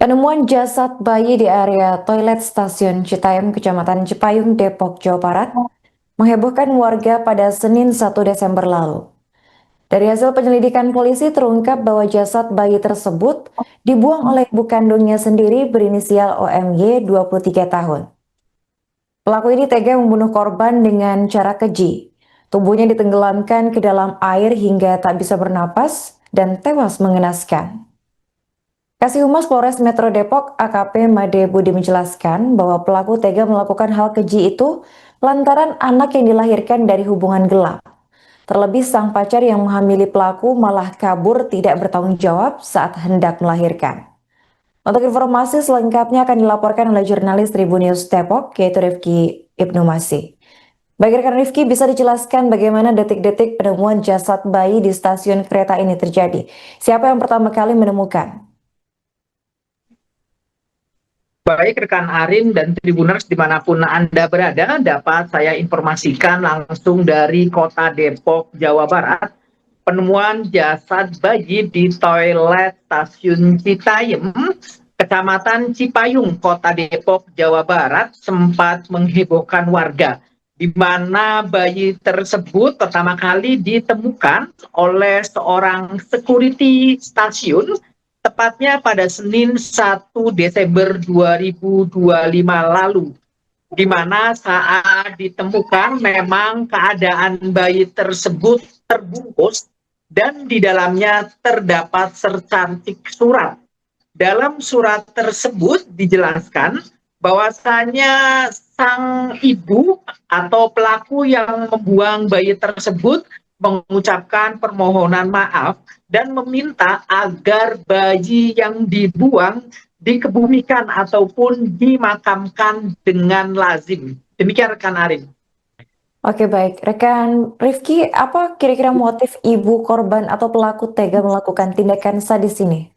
Penemuan jasad bayi di area toilet stasiun Citayam, Kecamatan Cipayung, Depok, Jawa Barat, menghebohkan warga pada Senin 1 Desember lalu. Dari hasil penyelidikan polisi terungkap bahwa jasad bayi tersebut dibuang oleh ibu kandungnya sendiri berinisial OMY 23 tahun. Pelaku ini tega membunuh korban dengan cara keji. Tubuhnya ditenggelamkan ke dalam air hingga tak bisa bernapas dan tewas mengenaskan. Kasih Humas Polres Metro Depok AKP Made Budi menjelaskan bahwa pelaku tega melakukan hal keji itu lantaran anak yang dilahirkan dari hubungan gelap. Terlebih sang pacar yang menghamili pelaku malah kabur tidak bertanggung jawab saat hendak melahirkan. Untuk informasi selengkapnya akan dilaporkan oleh jurnalis Tribunnews Depok yaitu Rifki Ibnu Masih. Baik rekan Rifki, bisa dijelaskan bagaimana detik-detik penemuan jasad bayi di stasiun kereta ini terjadi? Siapa yang pertama kali menemukan? Baik rekan Arin dan Tribuners dimanapun Anda berada, dapat saya informasikan langsung dari kota Depok, Jawa Barat. Penemuan jasad bayi di toilet stasiun Citayam, Kecamatan Cipayung, kota Depok, Jawa Barat sempat menghebohkan warga. Di mana bayi tersebut pertama kali ditemukan oleh seorang security stasiun tepatnya pada Senin 1 Desember 2025 lalu, di mana saat ditemukan memang keadaan bayi tersebut terbungkus dan di dalamnya terdapat secantik surat. Dalam surat tersebut dijelaskan bahwasanya sang ibu atau pelaku yang membuang bayi tersebut mengucapkan permohonan maaf dan meminta agar bayi yang dibuang dikebumikan ataupun dimakamkan dengan lazim. Demikian rekan Arin. Oke baik, rekan Rifki, apa kira-kira motif ibu korban atau pelaku tega melakukan tindakan sadis ini?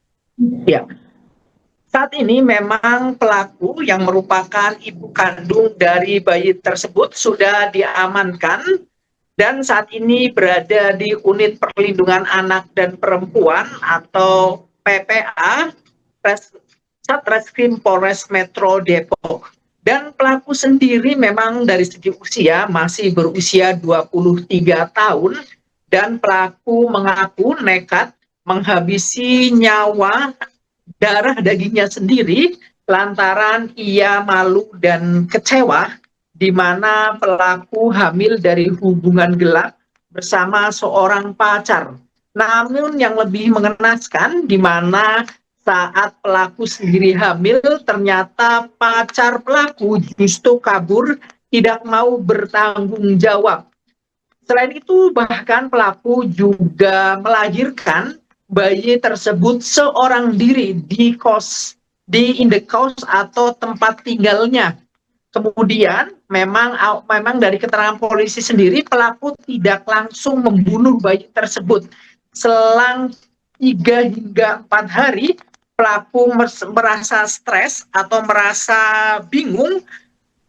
Ya, saat ini memang pelaku yang merupakan ibu kandung dari bayi tersebut sudah diamankan dan saat ini berada di Unit Perlindungan Anak dan Perempuan atau PPA Satreskrim Polres Metro Depok. Dan pelaku sendiri memang dari segi usia masih berusia 23 tahun dan pelaku mengaku nekat menghabisi nyawa darah dagingnya sendiri lantaran ia malu dan kecewa di mana pelaku hamil dari hubungan gelap bersama seorang pacar. Namun yang lebih mengenaskan di mana saat pelaku sendiri hamil ternyata pacar pelaku justru kabur tidak mau bertanggung jawab. Selain itu bahkan pelaku juga melahirkan bayi tersebut seorang diri di indekos atau tempat tinggalnya. Kemudian memang dari keterangan polisi sendiri pelaku tidak langsung membunuh bayi tersebut. Selang 3 hingga 4 hari pelaku merasa stres atau merasa bingung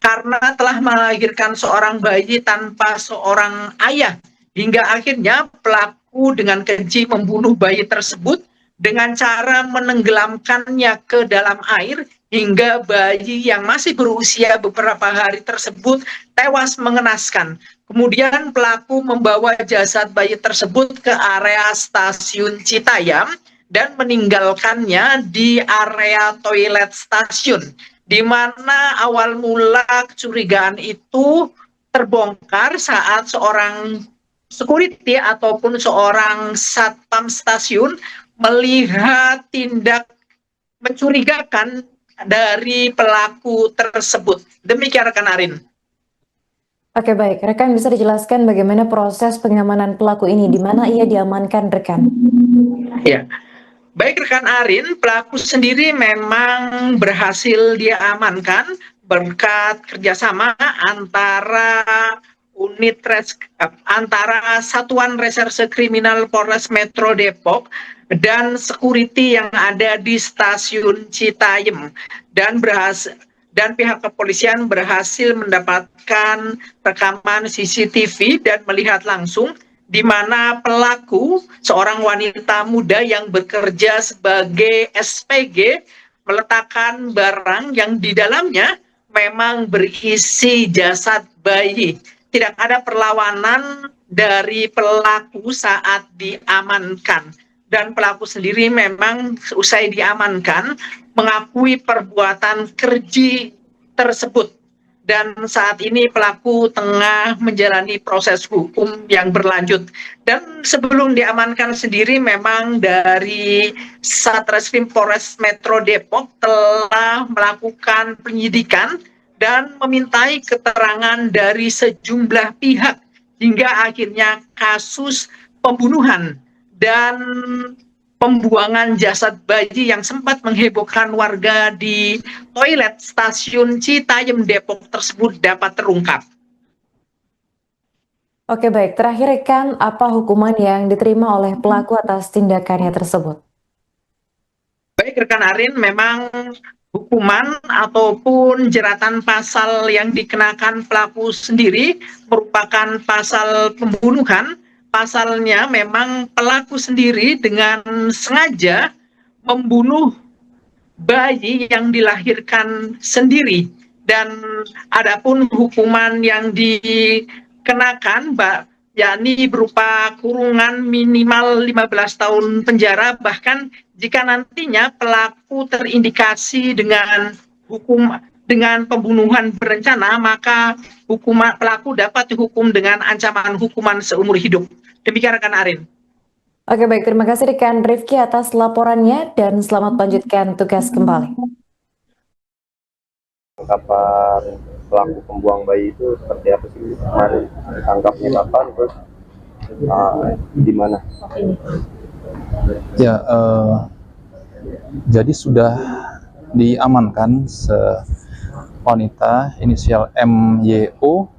karena telah melahirkan seorang bayi tanpa seorang ayah. Hingga akhirnya pelaku dengan keji membunuh bayi tersebut dengan cara menenggelamkannya ke dalam air hingga bayi yang masih berusia beberapa hari tersebut tewas mengenaskan. Kemudian pelaku membawa jasad bayi tersebut ke area stasiun Citayam dan meninggalkannya di area toilet stasiun, di mana awal mula kecurigaan itu terbongkar saat seorang security ataupun seorang satpam stasiun melihat tindak mencurigakan dari pelaku tersebut. Demikian rekan Arin. Oke baik, rekan bisa dijelaskan bagaimana proses pengamanan pelaku ini, di mana ia diamankan rekan? Ya, baik rekan Arin, pelaku sendiri memang berhasil diamankan berkat kerjasama antara antara Satuan Reserse Kriminal Polres Metro Depok dan security yang ada di stasiun Citayam dan pihak kepolisian berhasil mendapatkan rekaman CCTV dan melihat langsung di mana pelaku seorang wanita muda yang bekerja sebagai SPG meletakkan barang yang di dalamnya memang berisi jasad bayi. Tidak ada perlawanan dari pelaku saat diamankan. Dan pelaku sendiri memang usai diamankan mengakui perbuatan keji tersebut. Dan saat ini pelaku tengah menjalani proses hukum yang berlanjut. Dan sebelum diamankan sendiri memang dari Satreskrim Polres Metro Depok telah melakukan penyidikan dan memintai keterangan dari sejumlah pihak hingga akhirnya kasus pembunuhan dan pembuangan jasad bayi yang sempat menghebohkan warga di toilet stasiun Citayam Depok tersebut dapat terungkap. Oke baik, terakhir rekan, apa hukuman yang diterima oleh pelaku atas tindakannya tersebut? Baik rekan Arin, memang hukuman ataupun jeratan pasal yang dikenakan pelaku sendiri merupakan pasal pembunuhan. Pasalnya memang pelaku sendiri dengan sengaja membunuh bayi yang dilahirkan sendiri. Dan adapun hukuman yang dikenakan yakni berupa kurungan minimal 15 tahun penjara, bahkan jika nantinya pelaku terindikasi dengan pembunuhan berencana, maka pelaku dapat dihukum dengan ancaman hukuman seumur hidup. Demikian rekan Arin. Oke baik, terima kasih rekan Rifki atas laporannya dan selamat melanjutkan tugas kembali. Tangkapan pelaku pembuang bayi itu seperti apa sih kemarin? Ditangkapnya kapan, terus di mana? Ya, jadi sudah diamankan wanita inisial MYO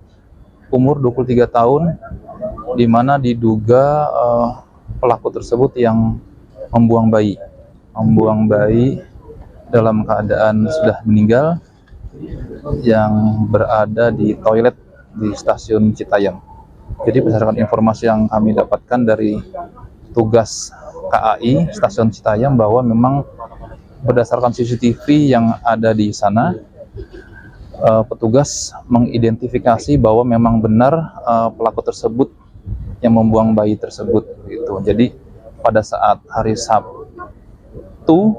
umur 23 tahun, di mana diduga pelaku tersebut yang membuang bayi dalam keadaan sudah meninggal yang berada di toilet di stasiun Citayam. Jadi berdasarkan informasi yang kami dapatkan dari tugas KAI stasiun Citayam bahwa memang berdasarkan CCTV yang ada di sana, petugas mengidentifikasi bahwa memang benar pelaku tersebut yang membuang bayi tersebut gitu. Jadi pada saat hari Sabtu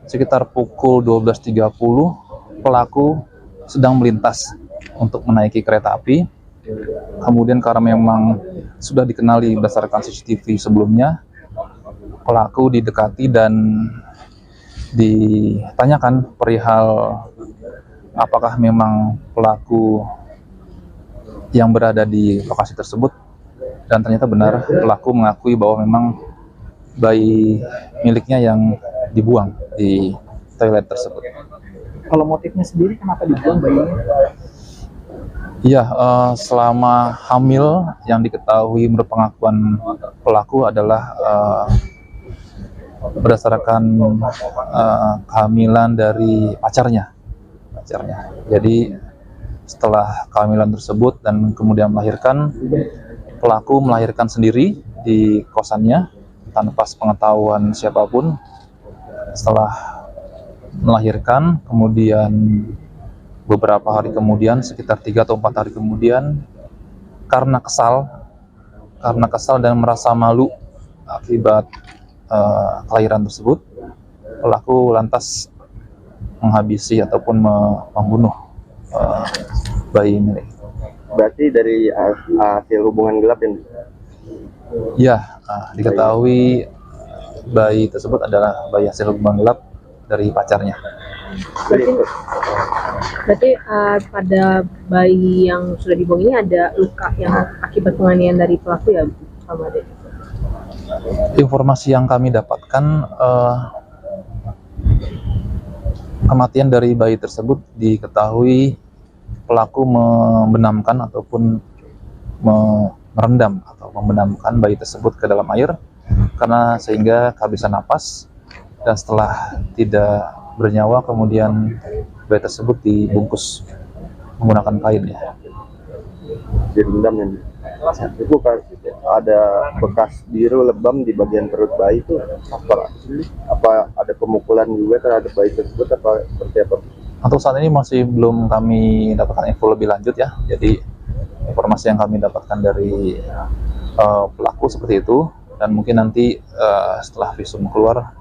sekitar pukul 12.30 pelaku sedang melintas untuk menaiki kereta api. Kemudian karena memang sudah dikenali berdasarkan CCTV sebelumnya, pelaku didekati dan ditanyakan perihal apakah memang pelaku yang berada di lokasi tersebut, dan ternyata benar pelaku mengakui bahwa memang bayi miliknya yang dibuang di toilet tersebut. Kalau motifnya sendiri kenapa dibuang bayinya? Iya, selama hamil yang diketahui menurut pengakuan pelaku adalah berdasarkan kehamilan dari pacarnya. Jadi setelah kehamilan tersebut dan kemudian melahirkan, pelaku melahirkan sendiri di kosannya tanpa pengetahuan siapapun. Setelah melahirkan, kemudian beberapa hari kemudian, sekitar 3 atau 4 hari kemudian, karena kesal dan merasa malu akibat kelahiran tersebut, pelaku lantas menghabisi ataupun membunuh bayi milik. Berarti dari hasil hubungan gelap yang Ya, diketahui bayi tersebut adalah bayi hasil hubungan gelap dari pacarnya. Berarti pada bayi yang sudah dibuang ini ada luka yang akibat penganiayaan dari pelaku ya, Pak Made? Informasi yang kami dapatkan, kematian dari bayi tersebut diketahui pelaku membenamkan ataupun merendam atau membenamkan bayi tersebut ke dalam air karena sehingga kehabisan napas, dan setelah tidak bernyawa kemudian bayi tersebut dibungkus menggunakan kain ya. direndam ya? Itu kan ada bekas biru lebam di bagian perut bayi itu apa ada pemukulan juga terhadap bayi tersebut apa seperti apa? Untuk saat ini masih belum kami dapatkan info lebih lanjut ya. Jadi informasi yang kami dapatkan dari pelaku seperti itu, dan mungkin nanti setelah visum keluar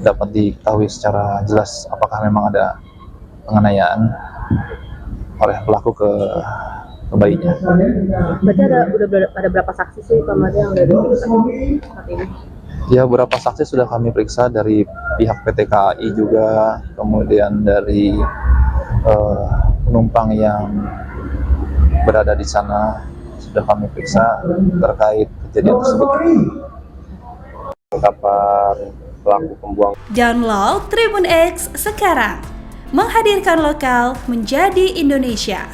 dapat diketahui secara jelas apakah memang ada penganiayaan oleh pelaku ke bayinya. Berarti ada berapa saksi sih Pak Made yang udah diperiksa saat ini? Ya, beberapa saksi sudah kami periksa dari pihak PT KAI juga, kemudian dari penumpang yang berada di sana sudah kami periksa terkait kejadian tersebut. Kapan pelaku pembuang? Download Tribun X sekarang, menghadirkan lokal menjadi Indonesia.